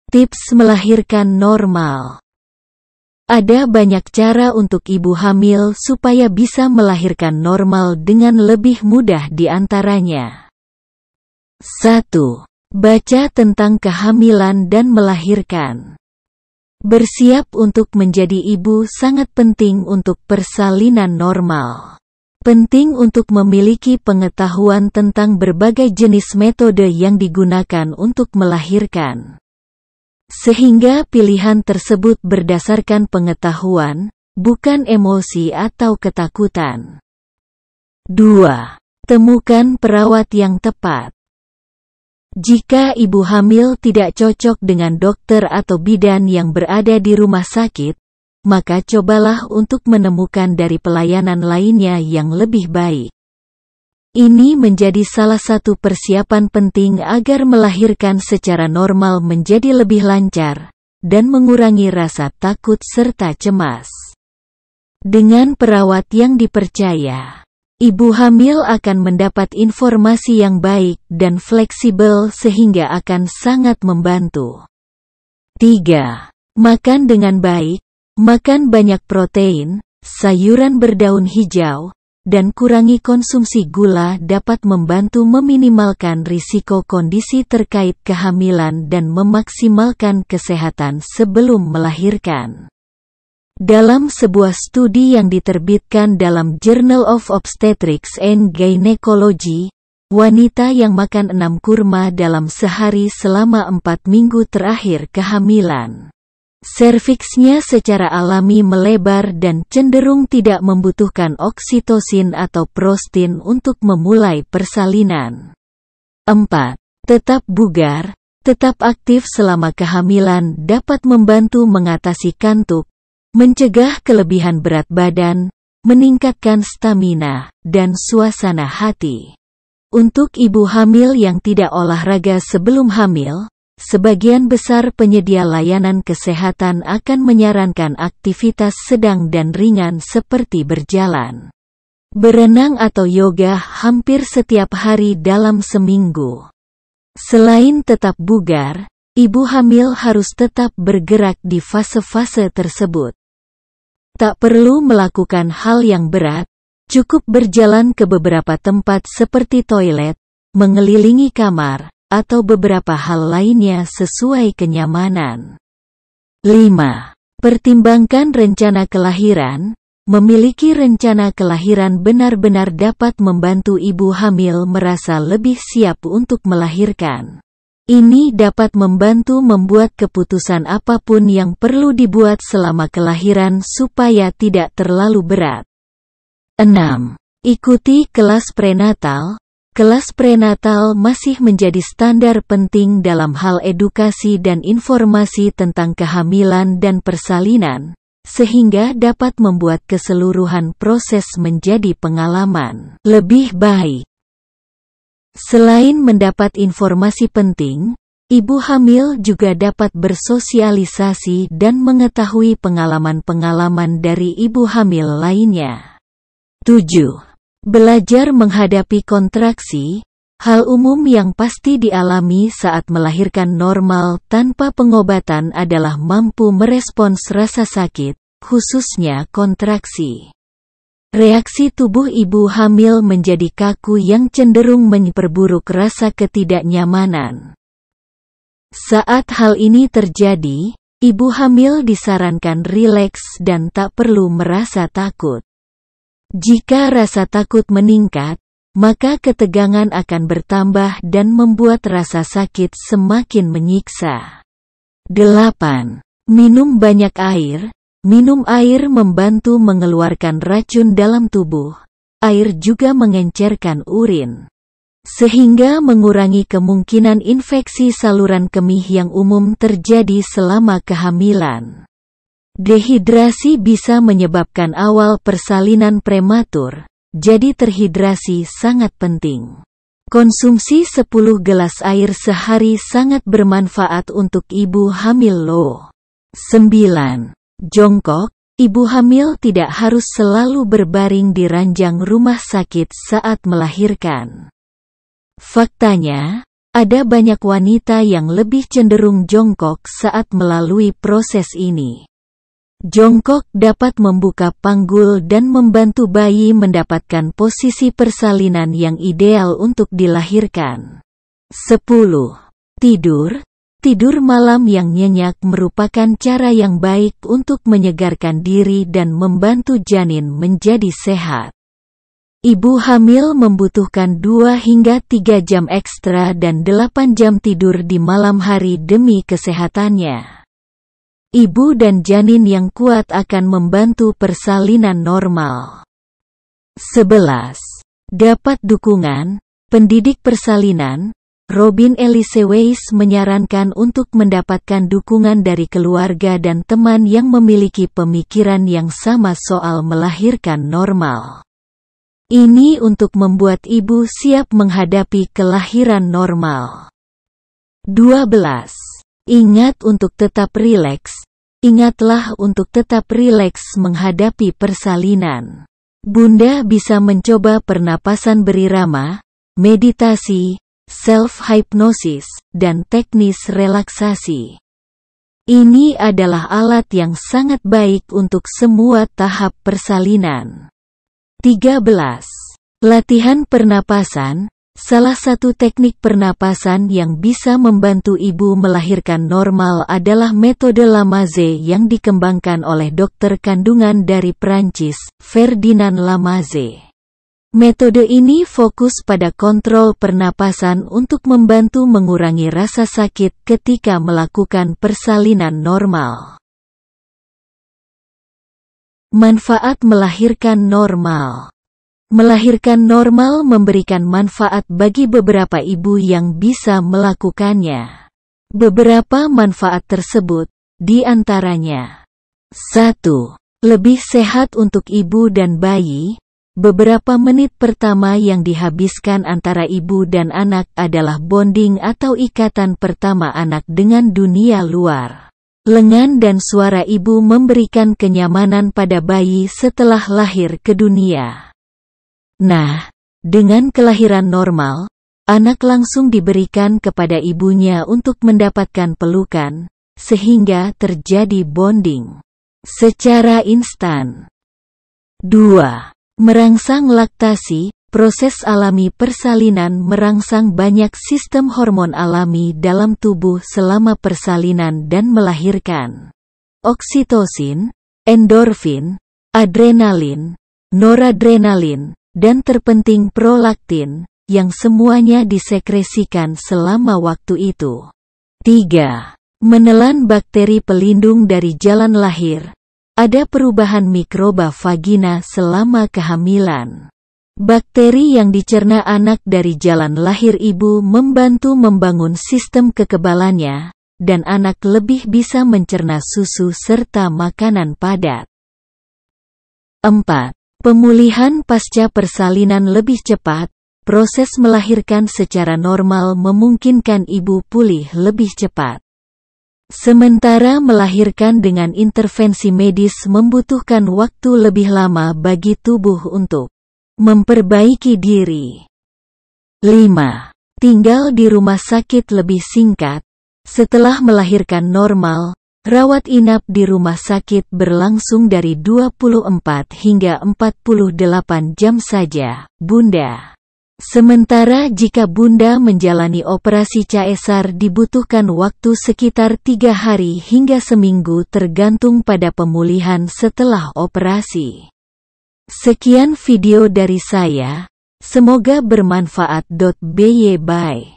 Tips melahirkan normal. Ada banyak cara untuk ibu hamil supaya bisa melahirkan normal dengan lebih mudah, di antaranya. 1. Baca tentang kehamilan dan melahirkan. Bersiap untuk menjadi ibu sangat penting untuk persalinan normal. Penting untuk memiliki pengetahuan tentang berbagai jenis metode yang digunakan untuk melahirkan. Sehingga pilihan tersebut berdasarkan pengetahuan, bukan emosi atau ketakutan. 2. Temukan perawat yang tepat. Jika ibu hamil tidak cocok dengan dokter atau bidan yang berada di rumah sakit, maka cobalah untuk menemukan dari pelayanan lainnya yang lebih baik. Ini menjadi salah satu persiapan penting agar melahirkan secara normal menjadi lebih lancar, dan mengurangi rasa takut serta cemas. Dengan perawat yang dipercaya, ibu hamil akan mendapat informasi yang baik dan fleksibel sehingga akan sangat membantu. 3. Makan dengan baik. Makan banyak protein, sayuran berdaun hijau, dan kurangi konsumsi gula dapat membantu meminimalkan risiko kondisi terkait kehamilan dan memaksimalkan kesehatan sebelum melahirkan. Dalam sebuah studi yang diterbitkan dalam Journal of Obstetrics and Gynecology, wanita yang makan 6 kurma dalam sehari selama 4 minggu terakhir kehamilan, serviksnya secara alami melebar dan cenderung tidak membutuhkan oksitosin atau prostin untuk memulai persalinan. 4. Tetap bugar, tetap aktif selama kehamilan dapat membantu mengatasi kantuk, mencegah kelebihan berat badan, meningkatkan stamina, dan suasana hati. Untuk ibu hamil yang tidak olahraga sebelum hamil, sebagian besar penyedia layanan kesehatan akan menyarankan aktivitas sedang dan ringan seperti berjalan, berenang atau yoga hampir setiap hari dalam seminggu. Selain tetap bugar, ibu hamil harus tetap bergerak di fase-fase tersebut. Tak perlu melakukan hal yang berat, cukup berjalan ke beberapa tempat seperti toilet, mengelilingi kamar, atau beberapa hal lainnya sesuai kenyamanan. 5. Pertimbangkan rencana kelahiran. Memiliki rencana kelahiran benar-benar dapat membantu ibu hamil merasa lebih siap untuk melahirkan. Ini dapat membantu membuat keputusan apapun yang perlu dibuat selama kelahiran supaya tidak terlalu berat. 6. Ikuti kelas prenatal. Kelas prenatal masih menjadi standar penting dalam hal edukasi dan informasi tentang kehamilan dan persalinan, sehingga dapat membuat keseluruhan proses menjadi pengalaman lebih baik. Selain mendapat informasi penting, ibu hamil juga dapat bersosialisasi dan mengetahui pengalaman-pengalaman dari ibu hamil lainnya. 7. Belajar menghadapi kontraksi. Hal umum yang pasti dialami saat melahirkan normal tanpa pengobatan adalah mampu merespons rasa sakit, khususnya kontraksi. Reaksi tubuh ibu hamil menjadi kaku yang cenderung memperburuk rasa ketidaknyamanan. Saat hal ini terjadi, ibu hamil disarankan rileks dan tak perlu merasa takut. Jika rasa takut meningkat, maka ketegangan akan bertambah dan membuat rasa sakit semakin menyiksa. 8. Minum banyak air. Minum air membantu mengeluarkan racun dalam tubuh. Air juga mengencerkan urin, sehingga mengurangi kemungkinan infeksi saluran kemih yang umum terjadi selama kehamilan. Dehidrasi bisa menyebabkan awal persalinan prematur, jadi terhidrasi sangat penting. Konsumsi 10 gelas air sehari sangat bermanfaat untuk ibu hamil loh. 9. Jongkok. Ibu hamil tidak harus selalu berbaring di ranjang rumah sakit saat melahirkan. Faktanya, Ada banyak wanita yang lebih cenderung jongkok saat melalui proses ini. Jongkok dapat membuka panggul dan membantu bayi mendapatkan posisi persalinan yang ideal untuk dilahirkan. 10. Tidur. Tidur malam yang nyenyak merupakan cara yang baik untuk menyegarkan diri dan membantu janin menjadi sehat. Ibu hamil membutuhkan 2 hingga 3 jam ekstra dan 8 jam tidur di malam hari demi kesehatannya. Ibu dan janin yang kuat akan membantu persalinan normal. 11. Dapat dukungan. Pendidik persalinan, Robin Elise Weiss menyarankan untuk mendapatkan dukungan dari keluarga dan teman yang memiliki pemikiran yang sama soal melahirkan normal. Ini untuk membuat ibu siap menghadapi kelahiran normal. 12. Ingat untuk tetap rileks. Ingatlah untuk tetap rileks menghadapi persalinan. Bunda bisa mencoba pernapasan berirama, meditasi, self-hypnosis, dan teknis relaksasi. Ini adalah alat yang sangat baik untuk semua tahap persalinan. 13. Latihan pernapasan. Salah satu teknik pernapasan yang bisa membantu ibu melahirkan normal adalah metode Lamaze yang dikembangkan oleh dokter kandungan dari Prancis, Ferdinand Lamaze. Metode ini fokus pada kontrol pernapasan untuk membantu mengurangi rasa sakit ketika melakukan persalinan normal. Manfaat melahirkan normal. Melahirkan normal memberikan manfaat bagi beberapa ibu yang bisa melakukannya. Beberapa manfaat tersebut, di antaranya: 1. Lebih sehat untuk ibu dan bayi. Beberapa menit pertama yang dihabiskan antara ibu dan anak adalah bonding atau ikatan pertama anak dengan dunia luar. Lengan dan suara ibu memberikan kenyamanan pada bayi setelah lahir ke dunia. Nah, dengan kelahiran normal, anak langsung diberikan kepada ibunya untuk mendapatkan pelukan, sehingga terjadi bonding secara instan. 2. Merangsang laktasi. Proses alami persalinan merangsang banyak sistem hormon alami dalam tubuh selama persalinan dan melahirkan. Oksitosin, endorfin, adrenalin, noradrenalin, dan terpenting prolaktin, yang semuanya disekresikan selama waktu itu. 3. Menelan bakteri pelindung dari jalan lahir. Ada perubahan mikroba vagina selama kehamilan. Bakteri yang dicerna anak dari jalan lahir ibu membantu membangun sistem kekebalannya, dan anak lebih bisa mencerna susu serta makanan padat. 4. Pemulihan pasca persalinan lebih cepat. Proses melahirkan secara normal memungkinkan ibu pulih lebih cepat. Sementara melahirkan dengan intervensi medis membutuhkan waktu lebih lama bagi tubuh untuk memperbaiki diri. 5. Tinggal di rumah sakit lebih singkat. Setelah melahirkan normal, rawat inap di rumah sakit berlangsung dari 24 hingga 48 jam saja, Bunda. Sementara jika Bunda menjalani operasi caesar dibutuhkan waktu sekitar 3 hari hingga seminggu tergantung pada pemulihan setelah operasi. Sekian video dari saya, semoga bermanfaat. Bye.